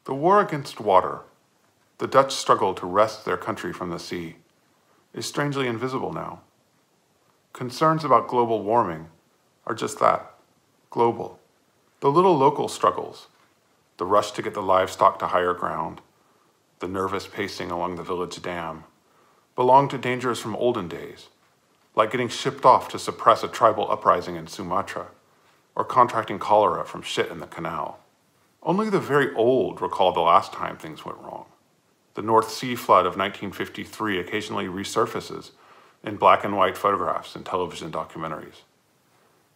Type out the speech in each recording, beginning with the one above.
The war against water, the Dutch struggle to wrest their country from the sea, is strangely invisible now. Concerns about global warming are just that, global. The little local struggles, the rush to get the livestock to higher ground, the nervous pacing along the village dam, belong to dangers from olden days, like getting shipped off to suppress a tribal uprising in Sumatra, or contracting cholera from shit in the canal. Only the very old recall the last time things went wrong. The North Sea flood of 1953 occasionally resurfaces in black and white photographs and television documentaries.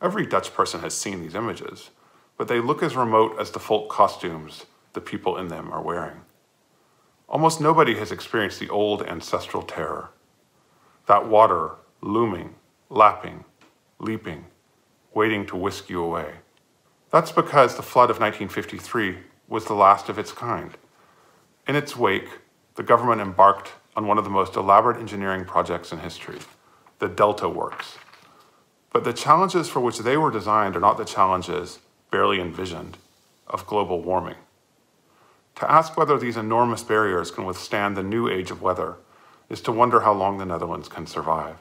Every Dutch person has seen these images, but they look as remote as the folk costumes the people in them are wearing. Almost nobody has experienced the old ancestral terror. That water looming, lapping, leaping, waiting to whisk you away. That's because the flood of 1953 was the last of its kind. In its wake, the government embarked on one of the most elaborate engineering projects in history, the Delta Works. But the challenges for which they were designed are not the challenges, barely envisioned, of global warming. To ask whether these enormous barriers can withstand the new age of weather is to wonder how long the Netherlands can survive.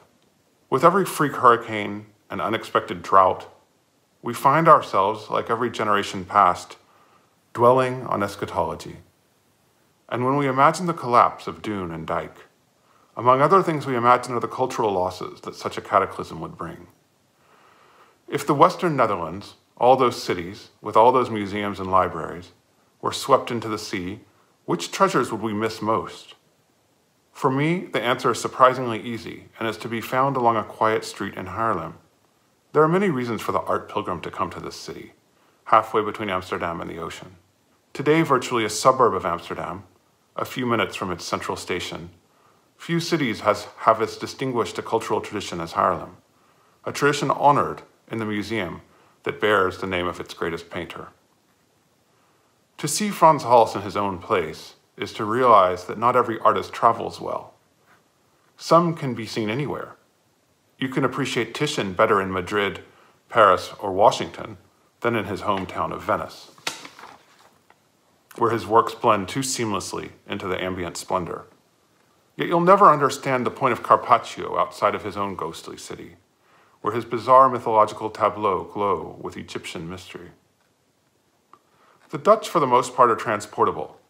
With every freak hurricane and unexpected drought, we find ourselves, like every generation past, dwelling on eschatology. And when we imagine the collapse of dune and dike, among other things we imagine are the cultural losses that such a cataclysm would bring. If the Western Netherlands, all those cities, with all those museums and libraries, were swept into the sea, which treasures would we miss most? For me, the answer is surprisingly easy, and is to be found along a quiet street in Haarlem. There are many reasons for the art pilgrim to come to this city, halfway between Amsterdam and the ocean. Today, virtually a suburb of Amsterdam, a few minutes from its central station, few cities have as distinguished a cultural tradition as Haarlem, a tradition honored in the museum that bears the name of its greatest painter. To see Frans Hals in his own place is to realize that not every artist travels well. Some can be seen anywhere. You can appreciate Titian better in Madrid, Paris, or Washington than in his hometown of Venice, where his works blend too seamlessly into the ambient splendor. Yet you'll never understand the point of Carpaccio outside of his own ghostly city, where his bizarre mythological tableaux glow with Egyptian mystery. The Dutch, for the most part, are transportable.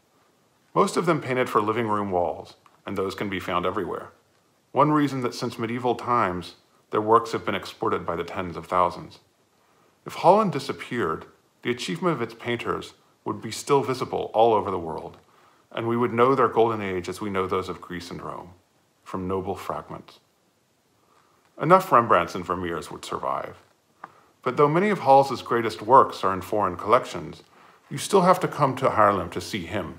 Most of them painted for living room walls, and those can be found everywhere. One reason that since medieval times, their works have been exported by the tens of thousands. If Holland disappeared, the achievement of its painters would be still visible all over the world, and we would know their golden age as we know those of Greece and Rome, from noble fragments. Enough Rembrandts and Vermeers would survive. But though many of Hals's greatest works are in foreign collections, you still have to come to Haarlem to see him.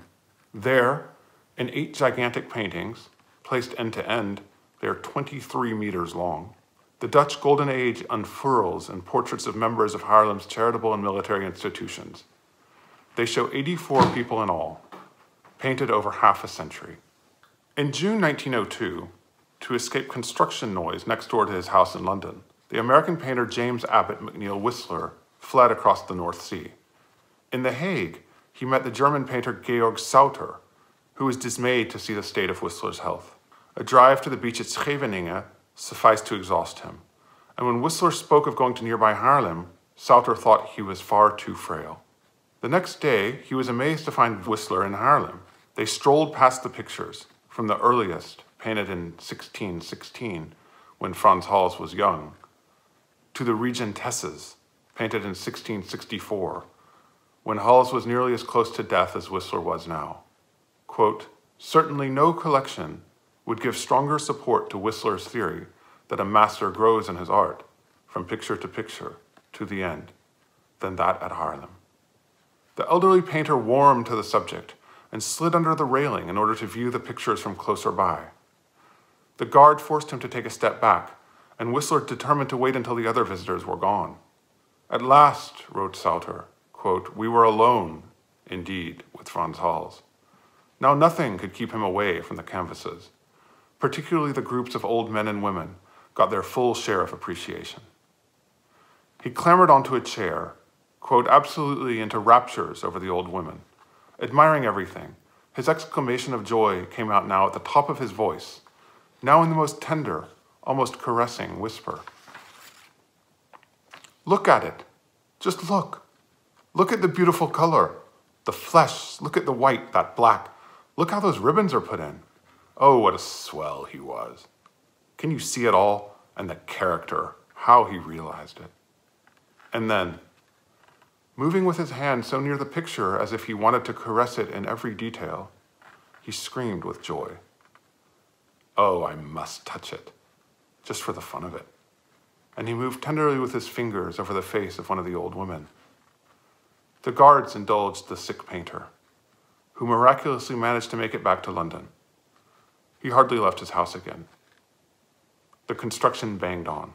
There, in 8 gigantic paintings, placed end to end, they are 23 meters long. The Dutch Golden Age unfurls in portraits of members of Haarlem's charitable and military institutions. They show 84 people in all, painted over half a century. In June 1902, to escape construction noise next door to his house in London, the American painter James Abbott McNeill Whistler fled across the North Sea. In The Hague, he met the German painter Georg Sauter, who was dismayed to see the state of Whistler's health. A drive to the beach at Scheveningen sufficed to exhaust him, and when Whistler spoke of going to nearby Haarlem, Sauter thought he was far too frail. The next day, he was amazed to find Whistler in Haarlem. They strolled past the pictures, from the earliest, painted in 1616, when Frans Hals was young, to the Regentesses, painted in 1664, when Hals was nearly as close to death as Whistler was now. Quote, "Certainly no collection would give stronger support to Whistler's theory that a master grows in his art, from picture to picture, to the end, than that at Haarlem." The elderly painter warmed to the subject and slid under the railing in order to view the pictures from closer by. The guard forced him to take a step back, and Whistler determined to wait until the other visitors were gone. "At last," wrote Sauter, quote, "we were alone, indeed, with Frans Hals. Now nothing could keep him away from the canvases. Particularly the groups of old men and women got their full share of appreciation." He clambered onto a chair, quote, absolutely into raptures over the old women, admiring everything. His exclamation of joy came out now at the top of his voice, now in the most tender, almost caressing whisper. Look at it. Just look. Look at the beautiful color. The flesh. Look at the white, that black. Look how those ribbons are put in. Oh, what a swell he was. Can you see it all? And the character, how he realized it. And then, moving with his hand so near the picture as if he wanted to caress it in every detail, he screamed with joy. Oh, I must touch it, just for the fun of it. And he moved tenderly with his fingers over the face of one of the old women. The guards indulged the sick painter, who miraculously managed to make it back to London. He hardly left his house again. The construction banged on.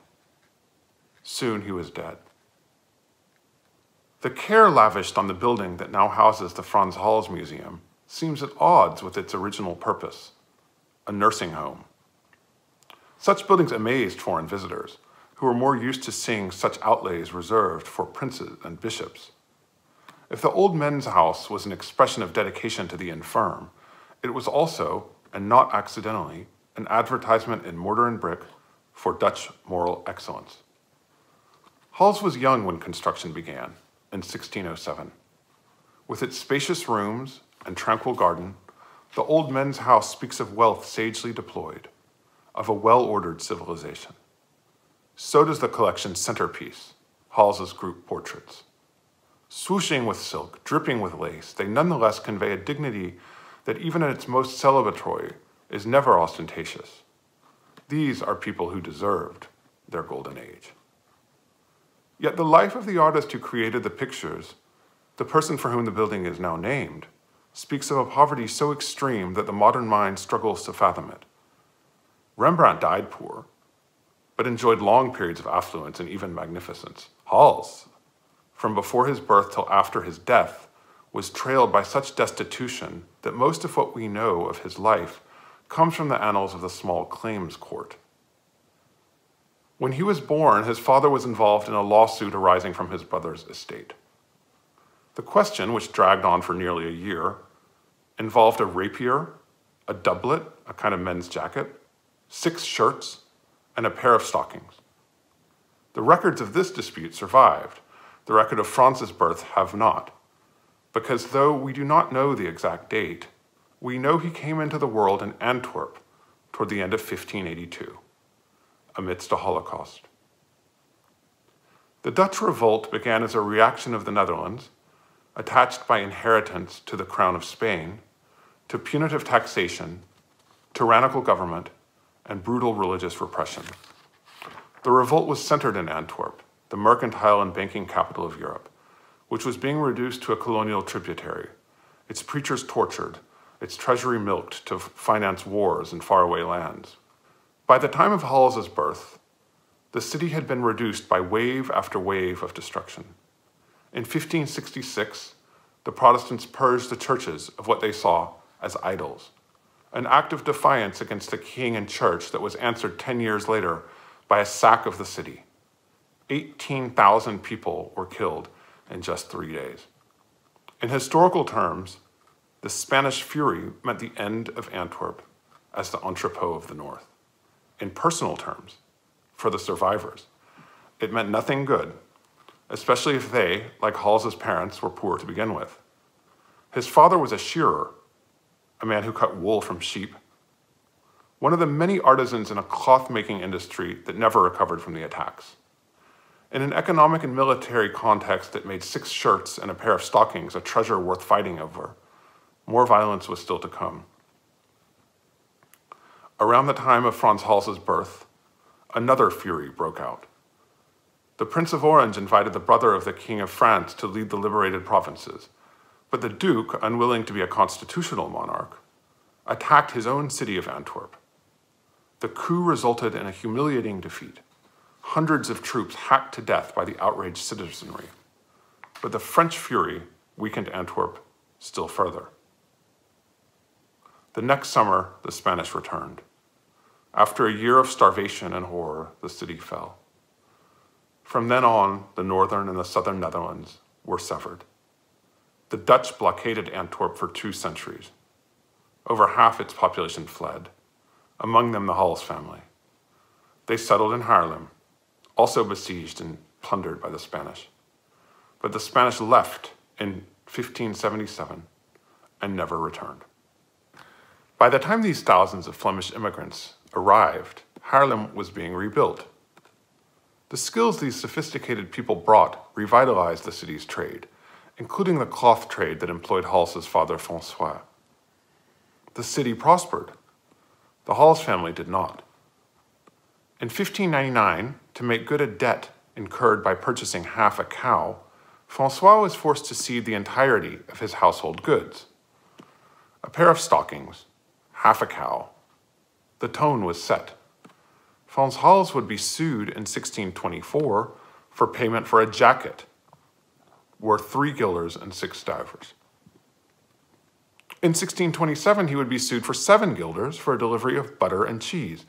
Soon he was dead. The care lavished on the building that now houses the Franz Hals Museum seems at odds with its original purpose, a nursing home. Such buildings amazed foreign visitors, who were more used to seeing such outlays reserved for princes and bishops. If the old men's house was an expression of dedication to the infirm, it was also, and not accidentally, an advertisement in mortar and brick for Dutch moral excellence. Hals was young when construction began, in 1607. With its spacious rooms and tranquil garden, the old men's house speaks of wealth sagely deployed, of a well-ordered civilization. So does the collection's centerpiece, Hals's group portraits. Swooshing with silk, dripping with lace, they nonetheless convey a dignity that even at its most celebratory is never ostentatious. These are people who deserved their golden age. Yet the life of the artist who created the pictures, the person for whom the building is now named, speaks of a poverty so extreme that the modern mind struggles to fathom it. Rembrandt died poor, but enjoyed long periods of affluence and even magnificence. Hals, from before his birth till after his death, was trailed by such destitution that most of what we know of his life comes from the annals of the small claims court. When he was born, his father was involved in a lawsuit arising from his brother's estate. The question, which dragged on for nearly a year, involved a rapier, a doublet, a kind of men's jacket, 6 shirts, and a pair of stockings. The records of this dispute survived. The record of Franz's birth have not, because though we do not know the exact date, we know he came into the world in Antwerp toward the end of 1582, amidst a Holocaust. The Dutch revolt began as a reaction of the Netherlands, attached by inheritance to the Crown of Spain, to punitive taxation, tyrannical government, and brutal religious repression. The revolt was centered in Antwerp, the mercantile and banking capital of Europe, which was being reduced to a colonial tributary, its preachers tortured, its treasury milked to finance wars in faraway lands. By the time of Hals's birth, the city had been reduced by wave after wave of destruction. In 1566, the Protestants purged the churches of what they saw as idols, an act of defiance against the king and church that was answered 10 years later by a sack of the city. 18,000 people were killed in just 3 days. In historical terms, the Spanish Fury meant the end of Antwerp as the entrepot of the North. In personal terms, for the survivors, it meant nothing good, especially if they, like Hals's parents, were poor to begin with. His father was a shearer, a man who cut wool from sheep, one of the many artisans in a cloth-making industry that never recovered from the attacks. In an economic and military context that made 6 shirts and a pair of stockings a treasure worth fighting over, more violence was still to come. Around the time of Franz Hals's birth, another fury broke out. The Prince of Orange invited the brother of the King of France to lead the liberated provinces, but the Duke, unwilling to be a constitutional monarch, attacked his own city of Antwerp. The coup resulted in a humiliating defeat. Hundreds of troops hacked to death by the outraged citizenry. But the French fury weakened Antwerp still further. The next summer, the Spanish returned. After a year of starvation and horror, the city fell. From then on, the northern and the southern Netherlands were severed. The Dutch blockaded Antwerp for 2 centuries. Over half its population fled, among them the Hals family. They settled in Haarlem, also besieged and plundered by the Spanish. But the Spanish left in 1577 and never returned. By the time these thousands of Flemish immigrants arrived, Haarlem was being rebuilt. The skills these sophisticated people brought revitalized the city's trade, including the cloth trade that employed Hals's father, François. The city prospered. The Hals family did not. In 1599, to make good a debt incurred by purchasing half a cow, François was forced to cede the entirety of his household goods. A pair of stockings, half a cow. The tone was set. Frans Hals would be sued in 1624 for payment for a jacket worth 3 guilders and 6 stivers. In 1627, he would be sued for 7 guilders for a delivery of butter and cheese.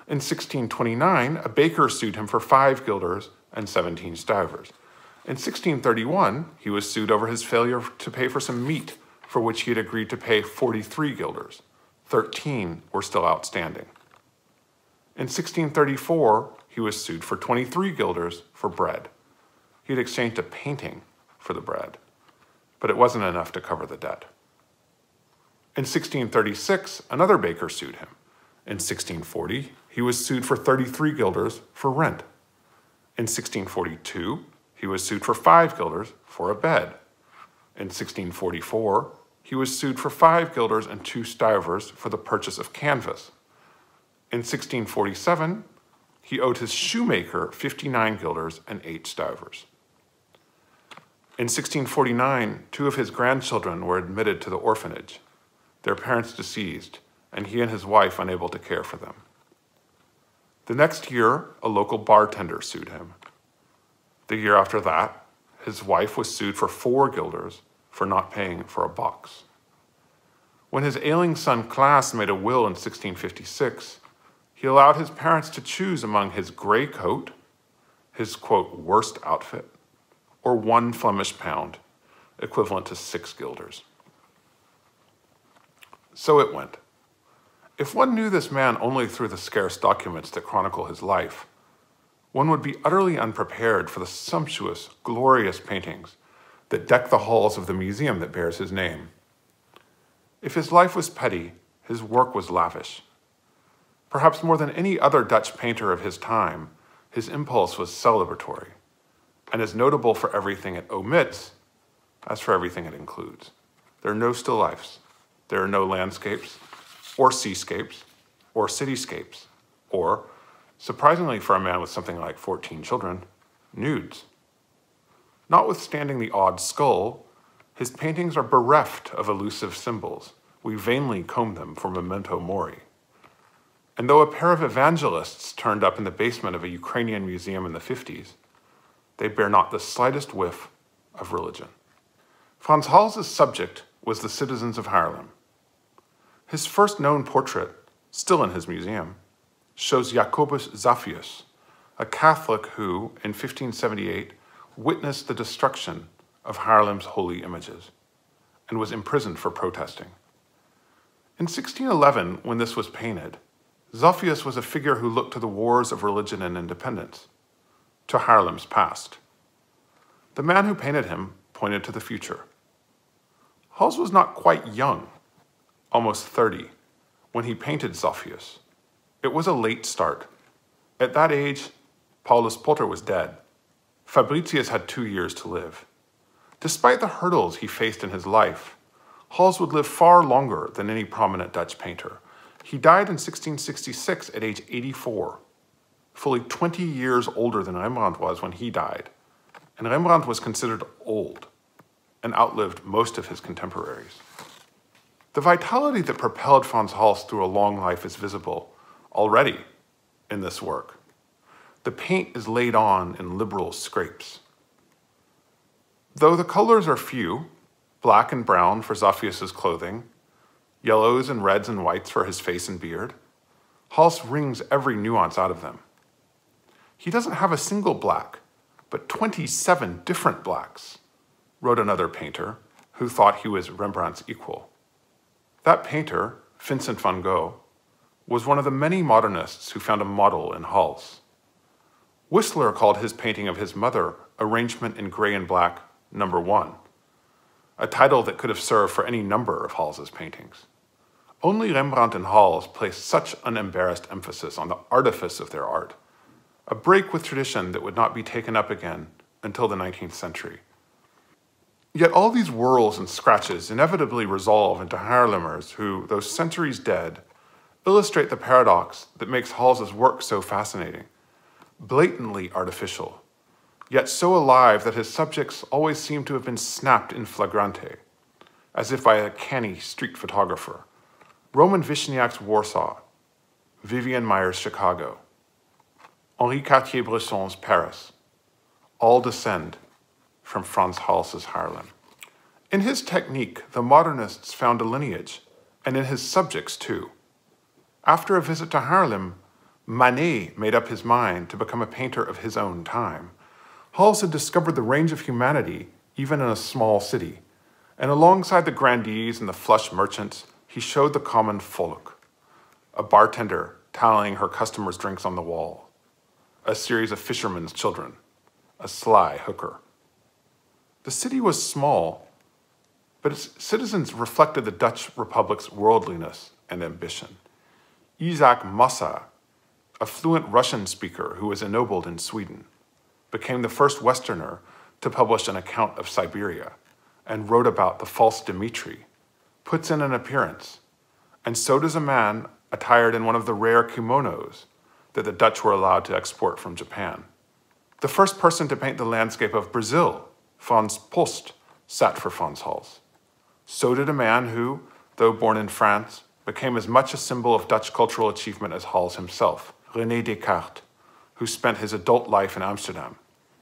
In 1629, a baker sued him for 5 guilders and 17 stivers. In 1631, he was sued over his failure to pay for some meat, for which he had agreed to pay 43 guilders. 13 were still outstanding. In 1634, he was sued for 23 guilders for bread. He had exchanged a painting for the bread, but it wasn't enough to cover the debt. In 1636, another baker sued him. In 1640, he was sued for 33 guilders for rent. In 1642, he was sued for 5 guilders for a bed. In 1644, he was sued for 5 guilders and 2 stivers for the purchase of canvas. In 1647, he owed his shoemaker 59 guilders and 8 stivers. In 1649, 2 of his grandchildren were admitted to the orphanage, their parents deceased, and he and his wife unable to care for them. The next year, a local bartender sued him. The year after that, his wife was sued for 4 guilders for not paying for a box. When his ailing son Klaas made a will in 1656, he allowed his parents to choose among his gray coat, his, quote, worst outfit, or 1 Flemish pound, equivalent to 6 guilders. So it went. If one knew this man only through the scarce documents that chronicle his life, one would be utterly unprepared for the sumptuous, glorious paintings that deck the halls of the museum that bears his name. If his life was petty, his work was lavish. Perhaps more than any other Dutch painter of his time, his impulse was celebratory, and is notable for everything it omits as for everything it includes. There are no still lifes. There are no landscapes, or seascapes, or cityscapes, or, surprisingly for a man with something like 14 children, nudes. Notwithstanding the odd skull, his paintings are bereft of elusive symbols. We vainly comb them for memento mori. And though a pair of evangelists turned up in the basement of a Ukrainian museum in the 50s, they bear not the slightest whiff of religion. Frans Hals's subject was the citizens of Haarlem. His first known portrait, still in his museum, shows Jacobus Zaphius, a Catholic who, in 1578, witnessed the destruction of Haarlem's holy images and was imprisoned for protesting. In 1611, when this was painted, Zaphius was a figure who looked to the wars of religion and independence, to Haarlem's past. The man who painted him pointed to the future. Hals was not quite young, almost 30, when he painted Zaphius. It was a late start. At that age, Paulus Potter was dead. Fabritius had 2 years to live. Despite the hurdles he faced in his life, Hals would live far longer than any prominent Dutch painter. He died in 1666 at age 84, fully 20 years older than Rembrandt was when he died. And Rembrandt was considered old and outlived most of his contemporaries. The vitality that propelled Frans Hals through a long life is visible already in this work. The paint is laid on in liberal scrapes. Though the colors are few, black and brown for Zaphius's clothing, yellows and reds and whites for his face and beard, Hals wrings every nuance out of them. He doesn't have a single black, but 27 different blacks, wrote another painter, who thought he was Rembrandt's equal. That painter, Vincent van Gogh, was one of the many modernists who found a model in Hals. Whistler called his painting of his mother Arrangement in Gray and Black No. 1, a title that could have served for any number of Hals's paintings. Only Rembrandt and Hals placed such unembarrassed emphasis on the artifice of their art, a break with tradition that would not be taken up again until the 19th century. Yet all these whirls and scratches inevitably resolve into Haarlemmers who, though centuries dead, illustrate the paradox that makes Hals's work so fascinating, blatantly artificial, yet so alive that his subjects always seem to have been snapped in flagrante, as if by a canny street photographer. Roman Vishniak's Warsaw, Vivian Meyer's Chicago, Henri Cartier-Bresson's Paris, all descend from Frans Hals's Haarlem. In his technique, the modernists found a lineage, and in his subjects too. After a visit to Haarlem, Manet made up his mind to become a painter of his own time. Hals had discovered the range of humanity even in a small city, and alongside the grandees and the flush merchants, he showed the common folk, a bartender tallying her customers' drinks on the wall, a series of fishermen's children, a sly hooker. The city was small, but its citizens reflected the Dutch Republic's worldliness and ambition. Isaac Massa, a fluent Russian speaker who was ennobled in Sweden, became the first Westerner to publish an account of Siberia and wrote about the false Dmitri, puts in an appearance, and so does a man attired in one of the rare kimonos that the Dutch were allowed to export from Japan. The first person to paint the landscape of Brazil, Frans Post, sat for Frans Hals. So did a man who, though born in France, became as much a symbol of Dutch cultural achievement as Hals himself, René Descartes, who spent his adult life in Amsterdam,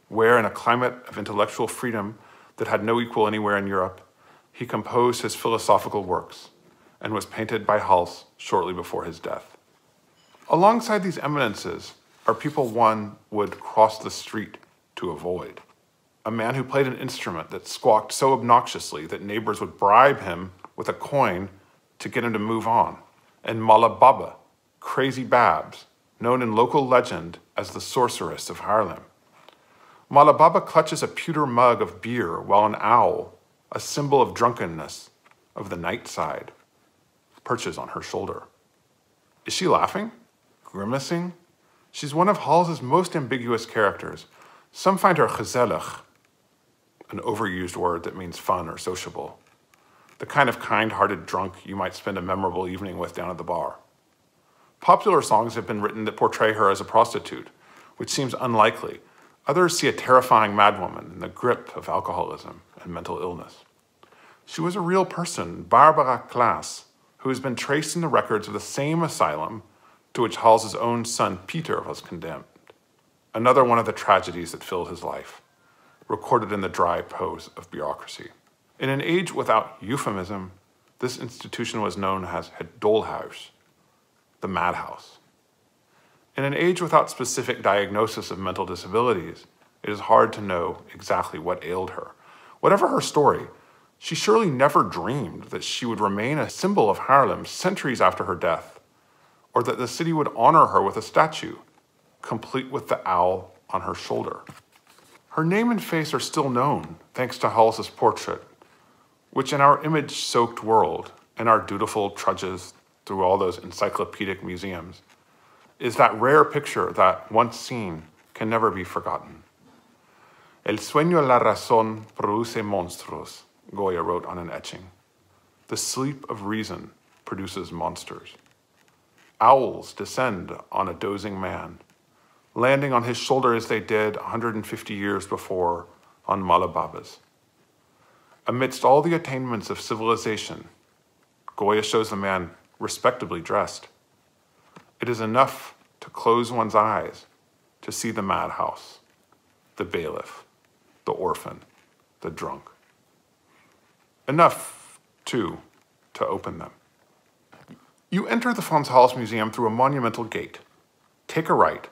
where, in a climate of intellectual freedom that had no equal anywhere in Europe, he composed his philosophical works and was painted by Hals shortly before his death. Alongside these eminences are people one would cross the street to avoid. A man who played an instrument that squawked so obnoxiously that neighbors would bribe him with a coin to get him to move on, and Mala Baba, Crazy Babs, known in local legend as the sorceress of Haarlem. Mala Baba clutches a pewter mug of beer while an owl, a symbol of drunkenness, of the night side, perches on her shoulder. Is she laughing? Grimacing? She's one of Hals's most ambiguous characters. Some find her gezellig, an overused word that means fun or sociable, the kind of kind-hearted drunk you might spend a memorable evening with down at the bar. Popular songs have been written that portray her as a prostitute, which seems unlikely. Others see a terrifying madwoman in the grip of alcoholism and mental illness. She was a real person, Barbara Klaas, who has been traced in the records of the same asylum to which Hals's own son Peter was condemned. Another one of the tragedies that filled his life, recorded in the dry prose of bureaucracy. In an age without euphemism, this institution was known as het doolhuis, the madhouse. In an age without specific diagnosis of mental disabilities, it is hard to know exactly what ailed her. Whatever her story, she surely never dreamed that she would remain a symbol of Haarlem centuries after her death, or that the city would honor her with a statue, complete with the owl on her shoulder. Her name and face are still known, thanks to Hals's portrait, which in our image-soaked world, and our dutiful trudges through all those encyclopedic museums, is that rare picture that, once seen, can never be forgotten. El sueño la razón produce monstruos, Goya wrote on an etching. The sleep of reason produces monsters. Owls descend on a dozing man, landing on his shoulder as they did 150 years before on Mala Baba's. Amidst all the attainments of civilization, Goya shows the man respectably dressed. It is enough to close one's eyes to see the madhouse, the bailiff, the orphan, the drunk. Enough, too, to open them. You enter the Frans Hals Museum through a monumental gate. Take a right,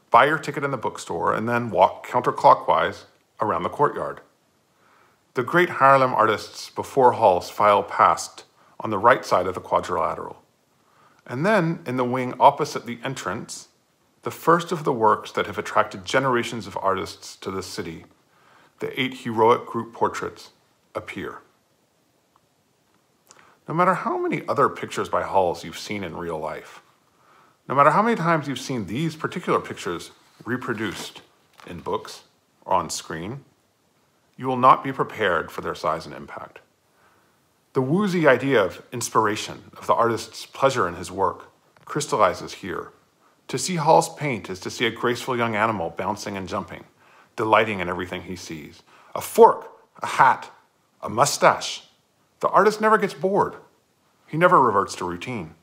buy your ticket in the bookstore, and then walk counterclockwise around the courtyard. The great Haarlem artists before Hals file past on the right side of the quadrilateral. And then, in the wing opposite the entrance, the first of the works that have attracted generations of artists to this city, the 8 heroic group portraits, appear. No matter how many other pictures by Hals you've seen in real life, no matter how many times you've seen these particular pictures reproduced in books or on screen, you will not be prepared for their size and impact. The woozy idea of inspiration, of the artist's pleasure in his work, crystallizes here. To see Hals paint is to see a graceful young animal bouncing and jumping, delighting in everything he sees. A fork, a hat, a mustache. The artist never gets bored. He never reverts to routine.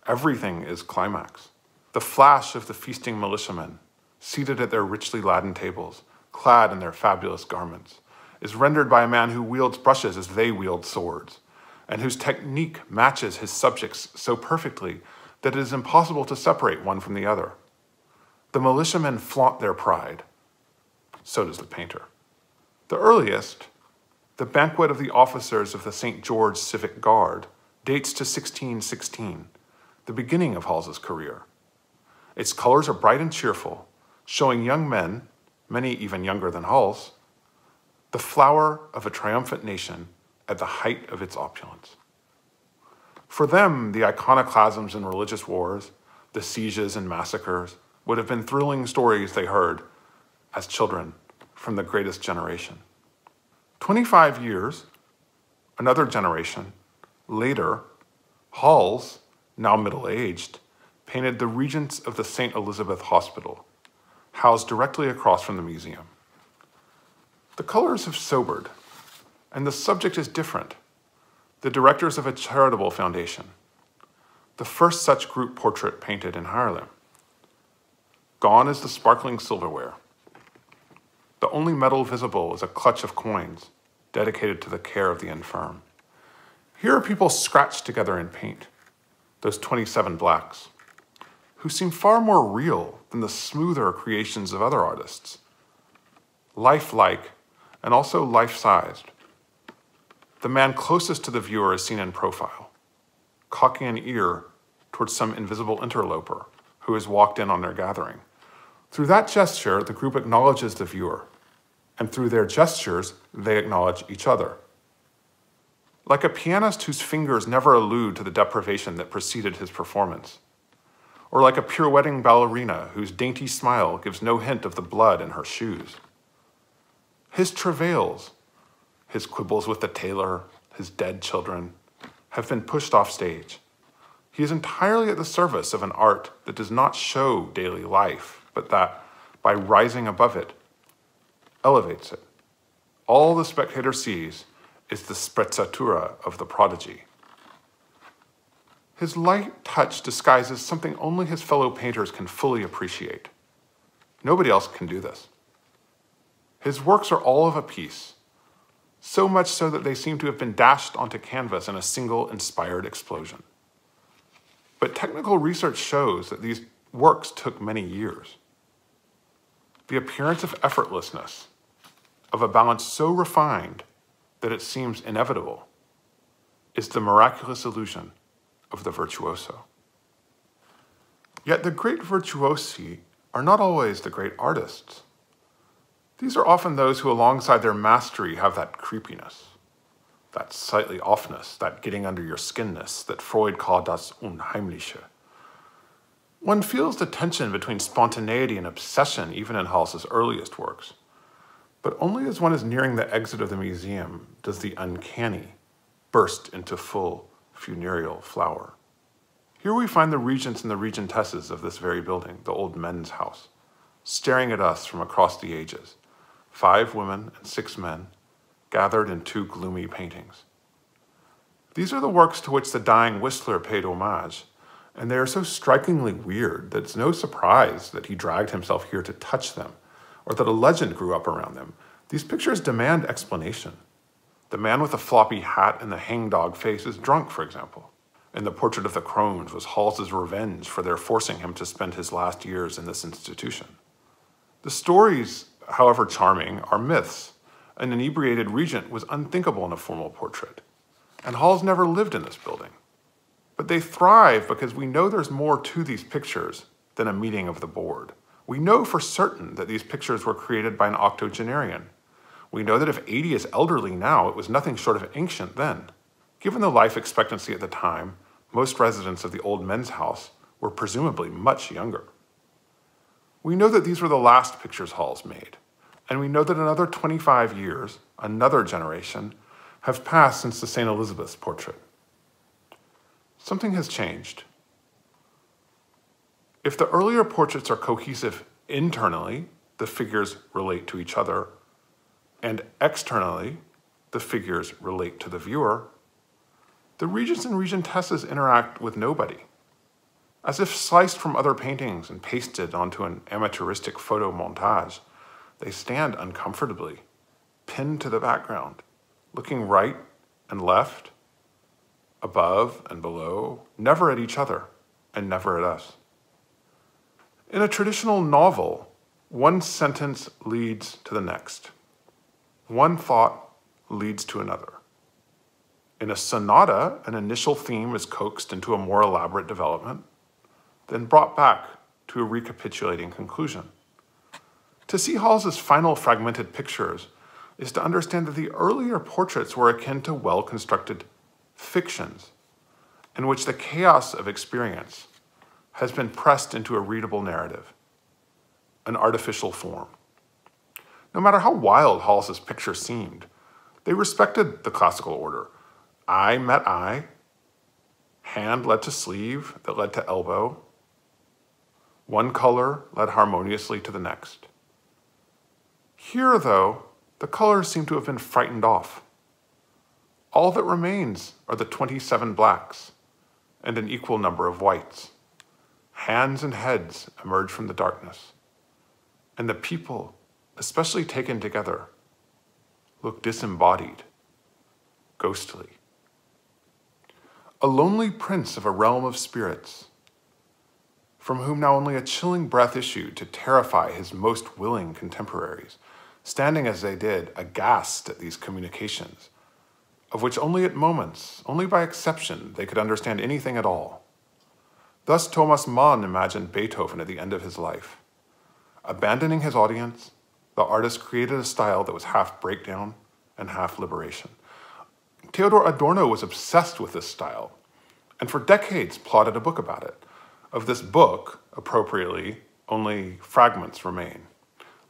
Everything is climax. The flash of the feasting militiamen, seated at their richly laden tables, clad in their fabulous garments, is rendered by a man who wields brushes as they wield swords, and whose technique matches his subjects so perfectly that it is impossible to separate one from the other. The militiamen flaunt their pride. So does the painter. The earliest, the banquet of the officers of the St. George Civic Guard, dates to 1616, the beginning of Hals's career. Its colors are bright and cheerful, showing young men, many even younger than Hals, the flower of a triumphant nation at the height of its opulence. For them, the iconoclasms and religious wars, the sieges and massacres, would have been thrilling stories they heard as children from the greatest generation. 25 years, another generation, later, Hals, now middle-aged, painted the Regents of the St. Elizabeth Hospital, housed directly across from the museum. The colors have sobered, and the subject is different. The directors of a charitable foundation, the first such group portrait painted in Haarlem. Gone is the sparkling silverware. The only metal visible is a clutch of coins dedicated to the care of the infirm. Here are people scratched together in paint, those 27 blacks, who seem far more real than the smoother creations of other artists. Lifelike and also life-sized. The man closest to the viewer is seen in profile, cocking an ear towards some invisible interloper who has walked in on their gathering. Through that gesture, the group acknowledges the viewer, and through their gestures, they acknowledge each other. Like a pianist whose fingers never allude to the deprivation that preceded his performance, or like a pirouetting ballerina whose dainty smile gives no hint of the blood in her shoes. His travails, his quibbles with the tailor, his dead children, have been pushed off stage. He is entirely at the service of an art that does not show daily life, but that, by rising above it, elevates it. All the spectator sees is the sprezzatura of the prodigy. His light touch disguises something only his fellow painters can fully appreciate. Nobody else can do this. His works are all of a piece, so much so that they seem to have been dashed onto canvas in a single inspired explosion. But technical research shows that these works took many years. The appearance of effortlessness, of a balance so refined that it seems inevitable, is the miraculous illusion of the virtuoso. Yet the great virtuosi are not always the great artists. These are often those who, alongside their mastery, have that creepiness, that slightly offness, that getting under your skinness that Freud called das Unheimliche. One feels the tension between spontaneity and obsession even in Hals's earliest works, but only as one is nearing the exit of the museum does the uncanny burst into full funereal flower. Here we find the regents and the regentesses of this very building, the old men's house, staring at us from across the ages, 5 women and 6 men, gathered in 2 gloomy paintings. These are the works to which the dying Whistler paid homage, and they are so strikingly weird that it's no surprise that he dragged himself here to touch them, or that a legend grew up around them. These pictures demand explanation. The man with the floppy hat and the hangdog face is drunk, for example. And the portrait of the crones was Hals's revenge for their forcing him to spend his last years in this institution. The stories, however charming, are myths, an inebriated regent was unthinkable in a formal portrait, and Hall's never lived in this building. But they thrive because we know there's more to these pictures than a meeting of the board. We know for certain that these pictures were created by an octogenarian. We know that if 80 is elderly now, it was nothing short of ancient then. Given the life expectancy at the time, most residents of the old men's house were presumably much younger. We know that these were the last pictures Hall's made, and we know that another 25 years, another generation, have passed since the St. Elizabeth's portrait. Something has changed. If the earlier portraits are cohesive internally, the figures relate to each other, and externally, the figures relate to the viewer, the regents and regentesses interact with nobody. As if sliced from other paintings and pasted onto an amateuristic photo montage, they stand uncomfortably, pinned to the background, looking right and left, above and below, never at each other and never at us. In a traditional novel, one sentence leads to the next. One thought leads to another. In a sonata, an initial theme is coaxed into a more elaborate development, then brought back to a recapitulating conclusion. To see Hall's final fragmented pictures is to understand that the earlier portraits were akin to well-constructed fictions, in which the chaos of experience has been pressed into a readable narrative, an artificial form. No matter how wild Hall's pictures seemed, they respected the classical order. Eye met eye, hand led to sleeve that led to elbow. One color led harmoniously to the next. Here, though, the colors seem to have been frightened off. All that remains are the 27 blacks and an equal number of whites. Hands and heads emerge from the darkness, and the people, especially taken together, look disembodied, ghostly. A lonely prince of a realm of spirits, from whom now only a chilling breath issued to terrify his most willing contemporaries, standing as they did, aghast at these communications, of which only at moments, only by exception, they could understand anything at all. Thus Thomas Mann imagined Beethoven at the end of his life. Abandoning his audience, the artist created a style that was half breakdown and half liberation. Theodor Adorno was obsessed with this style, and for decades plotted a book about it. Of this book, appropriately, only fragments remain.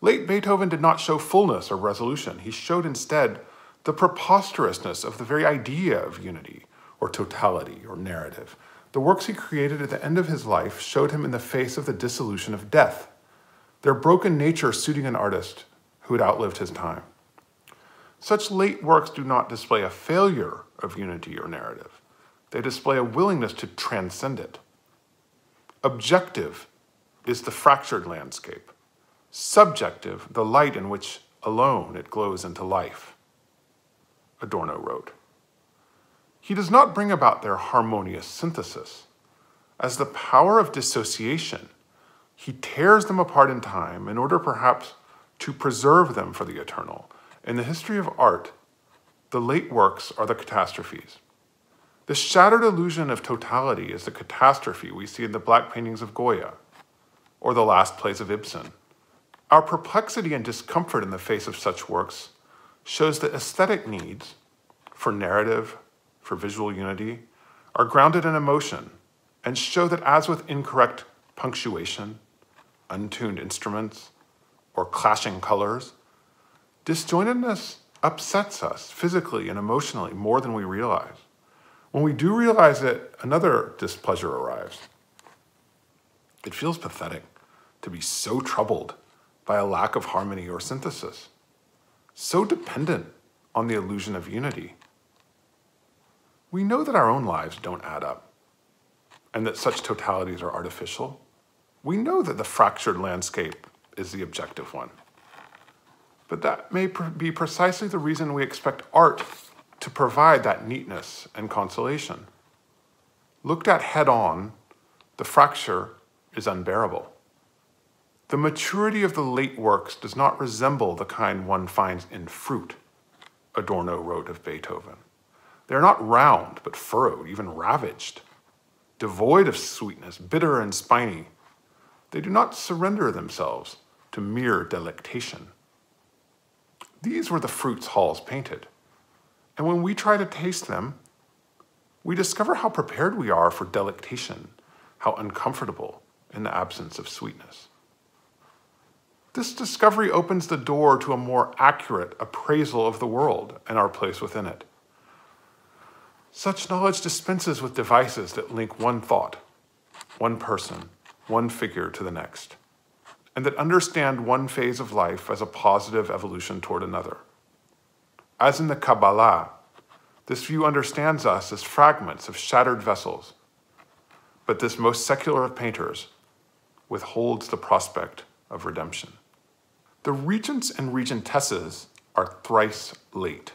Late Beethoven did not show fullness or resolution. He showed instead the preposterousness of the very idea of unity, or totality, or narrative. The works he created at the end of his life showed him in the face of the dissolution of death, their broken nature suiting an artist who had outlived his time. Such late works do not display a failure of unity or narrative. They display a willingness to transcend it. Objective is the fractured landscape. Subjective, the light in which alone it glows into life, Adorno wrote. He does not bring about their harmonious synthesis. As the power of dissociation, he tears them apart in time in order perhaps to preserve them for the eternal. In the history of art, the late works are the catastrophes. The shattered illusion of totality is the catastrophe we see in the black paintings of Goya, or the last plays of Ibsen. Our perplexity and discomfort in the face of such works shows that aesthetic needs for narrative, for visual unity, are grounded in emotion, and show that as with incorrect punctuation, untuned instruments, or clashing colors, disjointedness upsets us physically and emotionally more than we realize. When we do realize it, another displeasure arrives. It feels pathetic to be so troubled by a lack of harmony or synthesis, so dependent on the illusion of unity. We know that our own lives don't add up, and that such totalities are artificial. We know that the fractured landscape is the objective one. But that may be precisely the reason we expect art to provide that neatness and consolation. Looked at head-on, the fracture is unbearable. The maturity of the late works does not resemble the kind one finds in fruit, Adorno wrote of Beethoven. They are not round, but furrowed, even ravaged, devoid of sweetness, bitter and spiny. They do not surrender themselves to mere delectation. These were the fruits Hals painted. And when we try to taste them, we discover how prepared we are for delectation, how uncomfortable in the absence of sweetness. This discovery opens the door to a more accurate appraisal of the world and our place within it. Such knowledge dispenses with devices that link one thought, one person, one figure to the next, and that understand one phase of life as a positive evolution toward another. As in the Kabbalah, this view understands us as fragments of shattered vessels, but this most secular of painters withholds the prospect of redemption. The regents and regentesses are thrice late.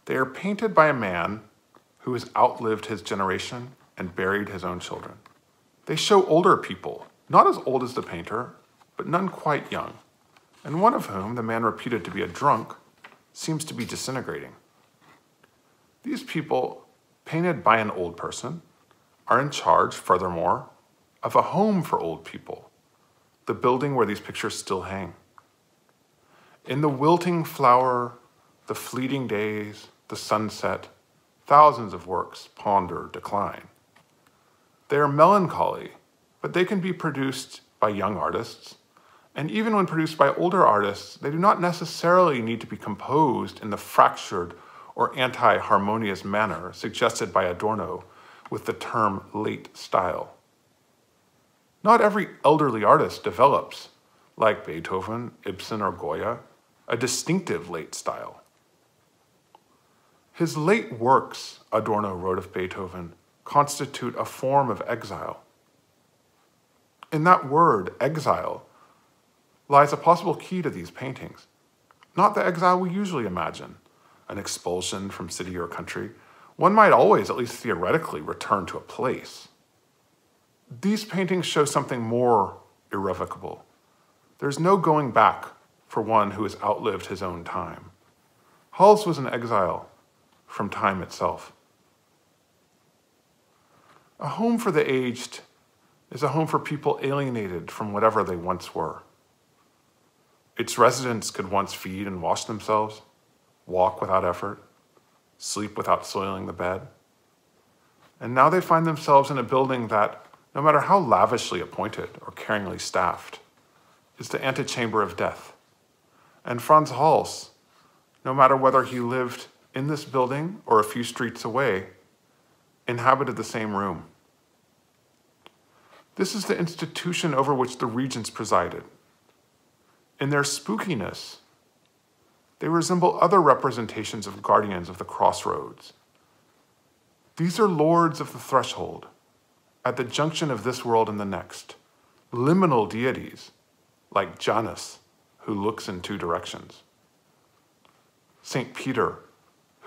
They are painted by a man who has outlived his generation and buried his own children. They show older people, not as old as the painter, but none quite young, and one of whom, the man reputed to be a drunk, seems to be disintegrating. These people, painted by an old person, are in charge, furthermore, of a home for old people, the building where these pictures still hang. In the wilting flower, the fleeting days, the sunset, thousands of works ponder decline. They are melancholy, but they can be produced by young artists, and even when produced by older artists, they do not necessarily need to be composed in the fractured or anti-harmonious manner suggested by Adorno with the term late style. Not every elderly artist develops, like Beethoven, Ibsen, or Goya, a distinctive late style. His late works, Adorno wrote of Beethoven, constitute a form of exile. In that word, exile, lies a possible key to these paintings. Not the exile we usually imagine, an expulsion from city or country. One might always, at least theoretically, return to a place. These paintings show something more irrevocable. There's no going back for one who has outlived his own time. Hals was an exile from time itself. A home for the aged is a home for people alienated from whatever they once were. Its residents could once feed and wash themselves, walk without effort, sleep without soiling the bed. And now they find themselves in a building that, no matter how lavishly appointed or caringly staffed, is the antechamber of death. And Frans Hals, no matter whether he lived in this building or a few streets away, inhabited the same room. This is the institution over which the regents presided. In their spookiness, they resemble other representations of guardians of the crossroads. These are lords of the threshold, at the junction of this world and the next, liminal deities, like Janus, who looks in two directions. Saint Peter,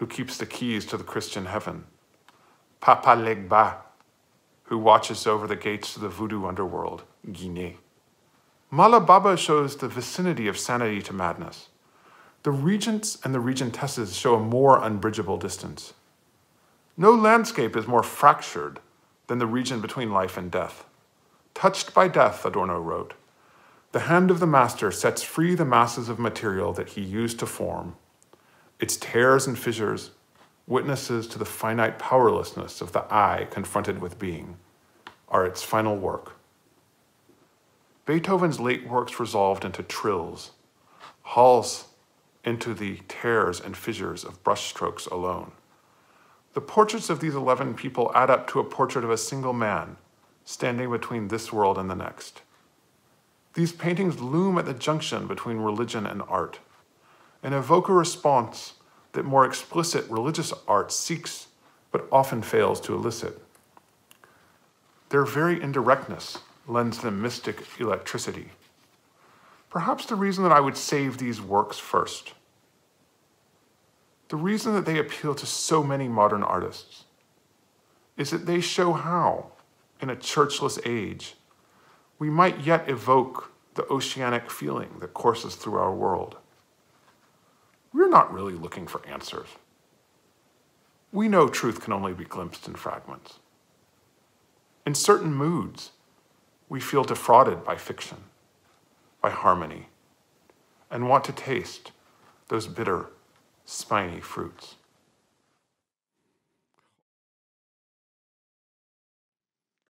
who keeps the keys to the Christian heaven. Papa Legba, who watches over the gates to the voodoo underworld, Guinée. Mala Baba shows the vicinity of sanity to madness. The regents and the regentesses show a more unbridgeable distance. No landscape is more fractured than the region between life and death. Touched by death, Adorno wrote, the hand of the master sets free the masses of material that he used to form. Its tears and fissures, witnesses to the finite powerlessness of the eye confronted with being, are its final work. Beethoven's late works resolved into trills, Hals into the tears and fissures of brushstrokes alone. The portraits of these 11 people add up to a portrait of a single man standing between this world and the next. These paintings loom at the junction between religion and art and evoke a response that more explicit religious art seeks but often fails to elicit. Their very indirectness lends them mystic electricity. Perhaps the reason that I would save these works first, the reason that they appeal to so many modern artists, is that they show how, in a churchless age, we might yet evoke the oceanic feeling that courses through our world. we're not really looking for answers. We know truth can only be glimpsed in fragments. In certain moods, we feel defrauded by fiction, by harmony, and want to taste those bitter, spiny fruits.